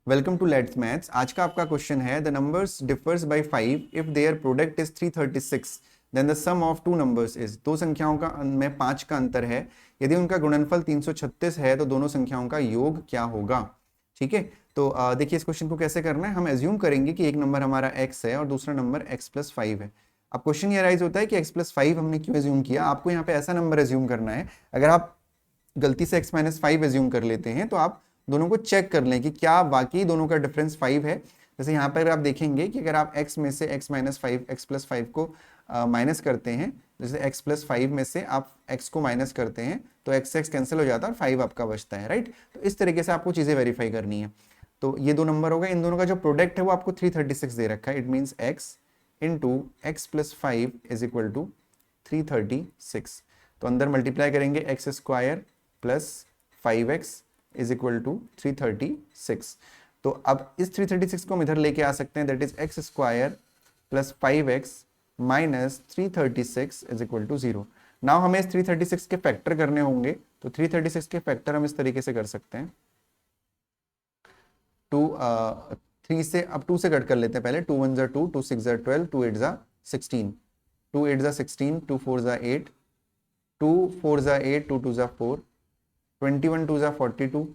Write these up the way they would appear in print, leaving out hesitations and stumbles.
Welcome to let's maths. आज का आपका क्वेश्चन है the numbers differs by 5 if their product is 336 then the sum of two numbers is. दो संख्याओं का में 5 का अंतर है, यदि उनका गुणनफल 336 है तो दोनों संख्याओं का योग क्या होगा। ठीक है, तो देखिए इस क्वेश्चन को कैसे करना है। हम एज्यूम करेंगे कि एक नंबर हमारा x है और दूसरा नंबर x प्लस 5 है। अब क्वेश्चन ये राइज होता है कि x प्लस 5 हमने क्यों एज्यूम किया। आपको यहाँ पे ऐसा नंबर एज्यूम करना है, अगर आप गलती से x माइनस 5 एज्यूम कर लेते हैं तो आप दोनों को चेक कर लें कि क्या वाकई दोनों का डिफरेंस 5 है। जैसे यहाँ पर आप देखेंगे कि अगर आप x में से x माइनस 5 x प्लस 5 को माइनस करते हैं, जैसे x प्लस 5 में से आप x को माइनस करते हैं तो x से x कैंसिल हो जाता है और 5 आपका बचता है, राइट। तो इस तरीके से आपको चीज़ें वेरीफाई करनी है। तो ये दो नंबर हो गए, इन दोनों का जो प्रोडक्ट है वो आपको 336 दे रखा है। It means x into x plus 5 is equal to 336। तो अंदर मल्टीप्लाई करेंगे x square plus 5x is equal to 336। तो अब इस 336 को हम इधर लेके आ सकते हैं, that is x square plus 5x minus 336 is equal to 0। Now हमें इस 336 के फैक्टर करने होंगे, तो 336 के फैक्टर हम इस तरीके से कर सकते हैं। 3 से अब 2 से कट कर लेते हैं पहले। 2 1 2, 2 6 12, 2 8 16, 2 8 16, 2 4 8, 2 4 8, 2 2 4, 21 2 42।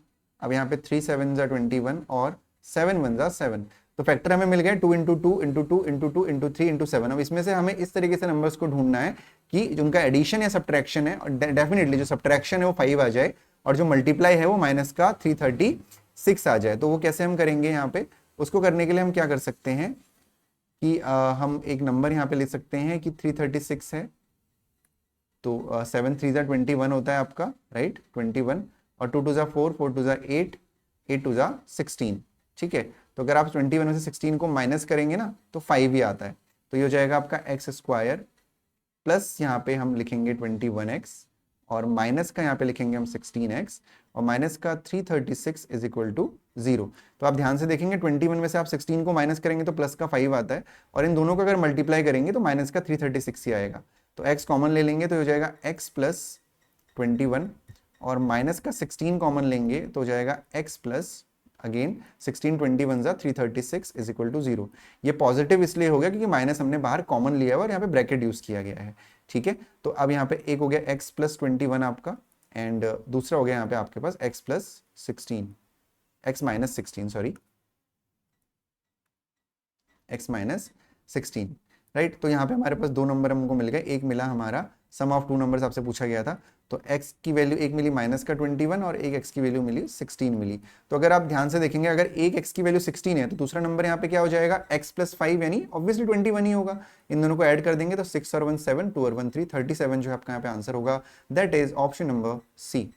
अब यहाँ पे 3 7 21 और 7 1 7। तो फैक्टर हमें मिल गए 2 into 2 into 2 into 2 into 3 into 7। अब इसमें से हमें इस तरीके से नंबर्स को ढूंढना है कि उनका एडिशन या सब्ट्रैक्शन है, और डेफिनेटली जो सब्ट्रैक्शन है वो 5 आ जाए और जो मल्टीप्लाई है वो माइनस का 336 आ जाए। तो वो कैसे हम करेंगे, यहाँ पे उसको करने के लिए हम क्या कर सकते हैं कि हम एक नंबर यहाँ पे ले सकते हैं कि 336 है, तो 7 3 21 होता है आपका, राइट, 21, और 2 2 4, 4 2 8, 8 2 16। ठीक है, तो अगर आप 21 में से 16 को माइनस करेंगे ना तो 5 ही आता है। तो ये हो जाएगा आपका एक्स स्क्वायर प्लस यहाँ पे हम लिखेंगे 21x और माइनस का यहाँ पे लिखेंगे हम 16x और माइनस का 336 इज इक्वल टू 0। तो आप ध्यान से देखेंगे 21 में से आप 16 को माइनस करेंगे तो प्लस का 5 आता है, और इन दोनों को अगर मल्टीप्लाई करेंगे तो माइनस का 336 ही आएगा। तो x कॉमन ले लेंगे तो हो जाएगा x प्लस 21 और माइनस का 16 कॉमन लेंगे तो हो जाएगा x plus again 16 21 336 is equal to 0। ये पॉजिटिव इसलिए हो गया क्योंकि माइनस हमने बाहर कॉमन लिया है और यहाँ पे ब्रैकेट यूज किया गया है। ठीक है, तो अब यहाँ पे एक हो गया x प्लस 21 आपका, एंड दूसरा हो गया यहाँ पे आपके पास x plus 16, x minus 16, sorry, x minus 16, right. तो यहाँ पे हमारे पास दो नंबर हमको मिल गए। एक मिला हमारा सम ऑफ टू नंबर्स आपसे पूछा गया था, तो x की वैल्यू एक मिली माइनस का 21 और एक x की वैल्यू मिली 16 मिली। तो अगर आप ध्यान से देखेंगे अगर एक x की वैल्यू 16 है तो दूसरा नंबर यहाँ पे क्या हो जाएगा x प्लस 5, यानी ऑब्वियसली 21 ही होगा। इन दोनों को ऐड कर देंगे तो 6 और 1 7, 2 और 1 3, 37 जो है आपका यहाँ पे आंसर होगा। That is option number C.